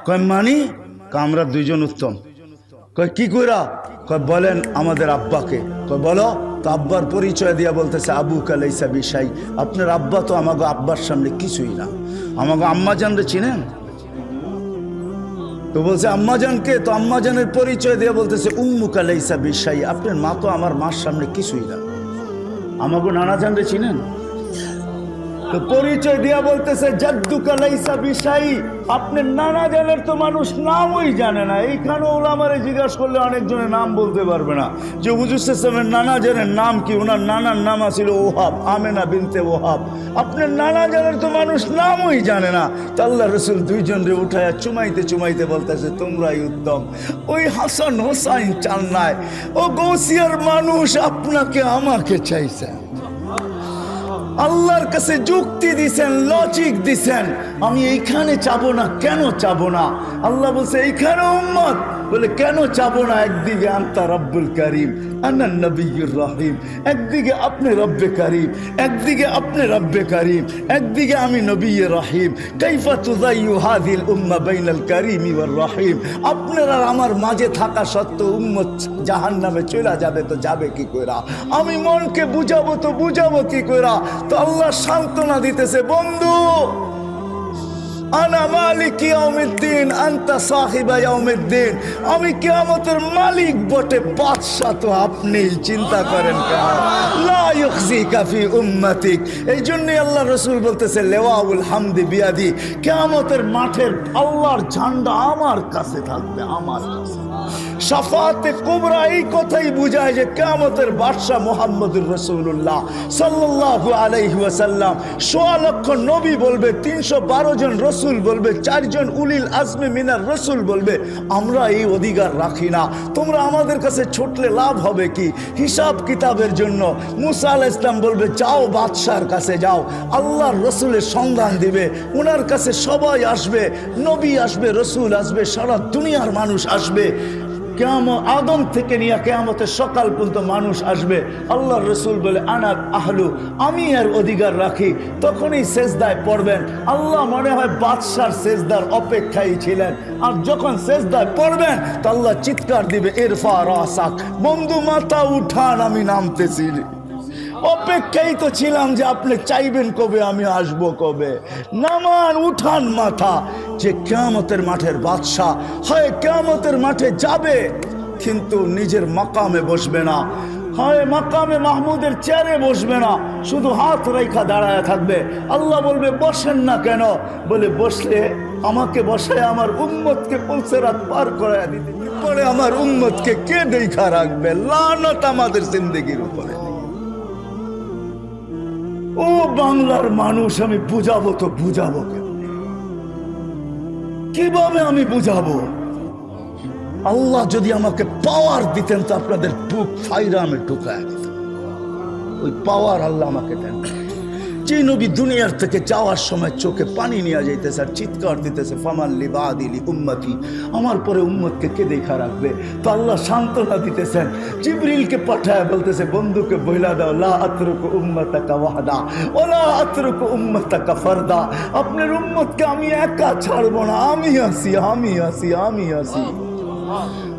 কয় মানি? আমরা দুইজন উত্তম। কয় কি কইরা? কয় বলেন আমাদের আব্বাকে। কয় বলো। তো আব্বার পরিচয় দিয়া বলতেছে আবু কালাইসা বিশাই, আপনার আব্বা তো আমাকে আব্বার সামনে কিছুই না। আমাকে আম্মাজানরে চিনেন? তো বলছে আম্মাজানকে। তো আম্মাজানের পরিচয় দিয়ে বলতেছে উম্মু কালাইসা বিশাই, আপনার মা তো আমার মার সামনে কিছুই না। আমাকে নানাজানরে চিনেন? তো পরিচয় দিয়া বলতেছে জাদ্দু কালাইসা বিশাই, আপনার নানা জানের তো মানুষ নামই জানে না। এইখানে ওলামারে জিজ্ঞাসা করলে অনেকজনের নাম বলতে পারবে না যে হুজুর সাল্লামের নানা জানের নাম কি। ওনার নানার নাম ছিল ওহাব, আমেনা বিনতে ওহাব। আপনার নানা জানের তো মানুষ নামই জানে না। তো আল্লাহ রসুল দুইজনরে উঠায় চুমাইতে চুমাইতে বলতেছে তোমরাই উত্তম। ওই হাসান হোসাইন চান নাই, ও গৌসিয়ার মানুষ আপনাকে আমাকে চাইছে। আল্লাহর কাছে যুক্তি দিছেন, লজিক দিছেন, আমি এইখানে চাবো না। কেন চাবো না? আল্লাহ বলছে এইখানে উম্মত, বলে কেন চাবো না? একদিকে আনতা রব্বুল করিম আনা নবিয়্যুর রহিম, একদিকে আপনি রব্বে করিম, একদিকে আপনি রব্বে করিম, একদিকে আমি নবিয়্যে রহিম। কাইফা তুযায়্যু হাযিল উম্মাহ বাইনাল করিমি ওয়ার রহিম। আপনারা আমার মাঝে থাকা সত্ত্বেও উম্মত জাহান্নামে চলে যাবে, তো যাবে কি কইরা? আমি মনকে বুঝাবো তো বুঝাবো কি কইরা? তো আল্লাহ সান্ত্বনা দিতেছে বন্ধু, আনা মালিক ইয়াউমিদ্দিন আনতা সাহিবা ইয়াউমিদ্দিন, আমি কিয়ামতের মালিক বটে, বাদশা তো আপনি। চিন্তা করেন কেন? লা ইউখজিকা ফি উম্মাতিক। এই জন্যই আল্লাহ রসুল বলতেছে লেওয়াউল হামদি বিয়াদি, কিয়ামতের মাঠের আল্লাহর ঝান্ডা আমার কাছে থাকবে, আমার কাছে। শাফাতে কুবরা এই কথাই বুঝায় যে কিয়ামতের বাদশা মুহাম্মদুর রাসূলুল্লাহ সাল্লাল্লাহু আলাইহি ওয়াসাল্লাম। ১৬ লক্ষ নবী বলবে, ৩১২ জন রসুল বলবে, ৪ জন উলিল আজমে মিনার রসুল বলবে, আমরা এই অধিকার রাখি না। তোমরা আমাদের কাছে ছুটলে লাভ হবে কি? হিসাব কিতাবের জন্য মুসা আলাইহিস সালাম বলবে যাও বাদশার কাছে যাও, আল্লাহর রসুলের সন্ধান দিবে। ওনার কাছে সবাই আসবে, নবী আসবে, রসুল আসবে, সারা দুনিয়ার মানুষ আসবে। আদম থেকে নিয়ে কিয়ামতের সকাল পর্যন্ত মানুষ আসবে। আল্লাহর রসুল বলে আনা আহলু, আমি এর অধিকার রাখি। তখনই সেজদায় পড়বেন। আল্লাহ মনে হয় বাদশার সেজদার অপেক্ষায় ছিলেন। আর যখন সেজদায় পড়বেন তো আল্লাহ চিৎকার দিবে ইরফা রাসাক, বন্ধু মাথা উঠান, আমি নামতেছি। অপেক্ষাই তো ছিলাম যে আপনি চাইবেন কবে, আমি আসবো কবে। নামান, উঠান মাথা। যে কিয়ামতের মাঠের বাদশা হয় কিয়ামতের মাঠে যাবে, কিন্তু নিজের মাকামে বসবে না, হয় মাকামে মাহমুদের চেয়ারে বসবে না, শুধু হাত রেখা দাঁড়ায় থাকবে। আল্লাহ বলবে বসেন না কেন? বলে বসলে আমাকে বসায় আমার উম্মতকে পুলসিরাত পার করায় দিতে, পরে আমার উম্মতকে কে দেখা রাখবে? লানত আমাদের জিন্দেগির উপরে। ও বাংলার মানুষ, আমি বুঝাবো তো বুঝাবো কিভাবে? আমি বুঝাবো? আল্লাহ যদি আমাকে পাওয়ার দিতেন তো আপনাদের বুক ফাইরা আমি ঢুকায় দিতাম। ওই পাওয়ার আল্লাহ আমাকে দেন। যে নবী দুনিয়ার থেকে যাওয়ার সময় চোখে পানি নিয়ে যাইতেছে আর চিৎকার দিতেছে ফামান লিবাদিলি উম্মতি, আমার পরে উম্মতকে কে দেখা রাখবে? তো আল্লাহ সান্ত্বনা দিতেছেন, জিবরিলকে পাঠায় বলতেছে বন্ধুকে বইলা দাও লা আতরুকু উম্মতাকা ওয়াহদা ওয়ালা আতরুকু উম্মতাকা ফারদা, আপনার উম্মতকে আমি একা ছাড়বো না, আমি আছি, আমি আছি, আমি আছি।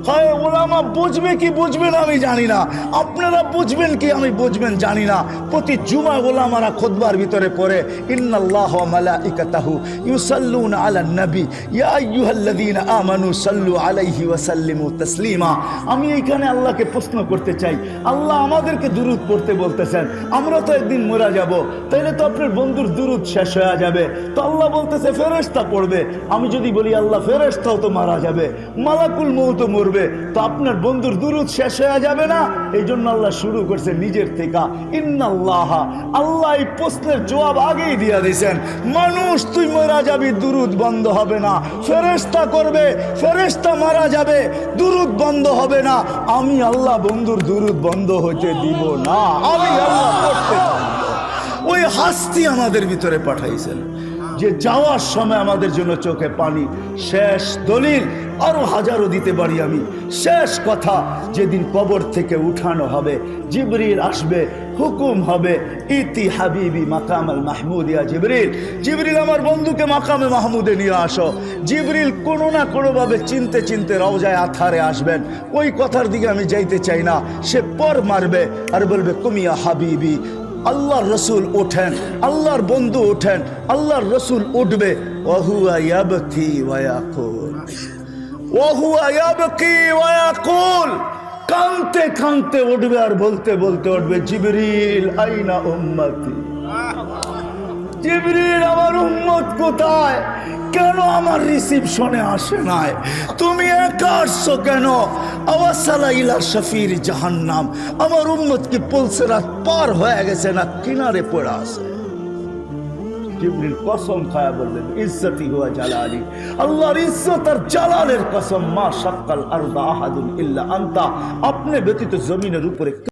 হয় ওলামা বুঝবে কি বুঝবে না আমি জানি না, আপনারা বুঝবেন কি আমি বুঝবেন জানি না। প্রতি জুমা ওলামারা খুতবার ভিতরে পড়ে ইন্নাল্লাহা ওয়া মালাইকাতাহু ইউসাল্লুনা আলান নবী ইয়া আইয়ুহাল্লাযীনা আমানু সাল্লু আলাইহি ওয়া সাল্লিমু তাসলিমা। আমি এইখানে আল্লাহকে প্রশ্ন করতে চাই, আল্লাহ আমাদেরকে দুরূদ পড়তে বলতেছেন, আমরা তো একদিন মরা যাব, তাইলে তো আপনার বন্ধুর দুরূদ শেষ হয়ে যাবে। তো আল্লাহ বলতেছে ফেরেশতা পড়বে। আমি যদি বলি আল্লাহ ফেরেশতাও তো মারা যাবে, মালাকুল মউত মরবে, তো আপনার বন্ধুর দুরূদ শেষ হয়ে যাবে না? এই জন্য আল্লাহ শুরু করছে নিজের থেকে ইন্নাল্লাহা। আল্লাহ এই প্রশ্নের জবাব আগেই দিয়া দিয়েছেন, মানুষ তুই মারা যাবি, দুরূদ বন্ধ হবে না। ফেরেশতা করবে, ফেরেশতা মারা যাবে, দুরূদ বন্ধ হবে না। আমি আল্লাহ বন্ধুর দুরূদ বন্ধ হতে দিব না, আমি আল্লাহ করতে থাকবো। ওই হাস্তি আমাদের ভিতরে পাঠাইছেন যে যাওয়ার সময় আমাদের জন্য চোখে পানি। শেষ দলিল আরো হাজারো দিতে পারি আমি। শেষ কথা, যেদিন কবর থেকে উঠানো হবে, জিবরিল আসবে, হুকুম হবে ইতি হাবিবি মাকামাল মাহমুদ ইয়া জিবরিল, জিবরিল আমার বন্ধুকে মাকামে মাহমুদে নিয়ে আসো। জিবরিল কোনো না কোনোভাবে চিনতে চিনতে রওজায় আথারে আসবেন। ওই কথার দিকে আমি যাইতে চাই না। সে পর মারবে আর বলবে কুমিয়া হাবিবি, আল্লাহর রসুল ওঠেন, আল্লাহর বন্ধু ওঠেন, আল্লাহর রসুল উঠবে। ওয়াহুয়া ইয়াবকি ওয়া ইয়াকুল, ওয়াহুয়া ইয়াবকি ওয়া ইয়াকুল, কাঁদতে কাঁদতে উঠবে আর বলতে বলতে উঠবে, জিবরিল আইনা উম্মতি, জিবরিল আমার উম্মত কোথায়? কেন আমার রিসিপশনে আসে নাই? তুমি একা আসছো কেন? আওয়াসালা ইলা শাফির জাহান্নাম, আমার উম্মত কি পুলসিরাত পার হয়ে গেছে না কিনারে পড়ে আছে? জিবরিল কসম খায়া বললেন, ইজ্জতি হুয়া জালালি, আল্লাহর ইজ্জত আর জালালের কসম, মা শাক্কাল আরদা আহাদুন ইল্লা আনতা, আপনি ব্যতীত জমিনের উপরে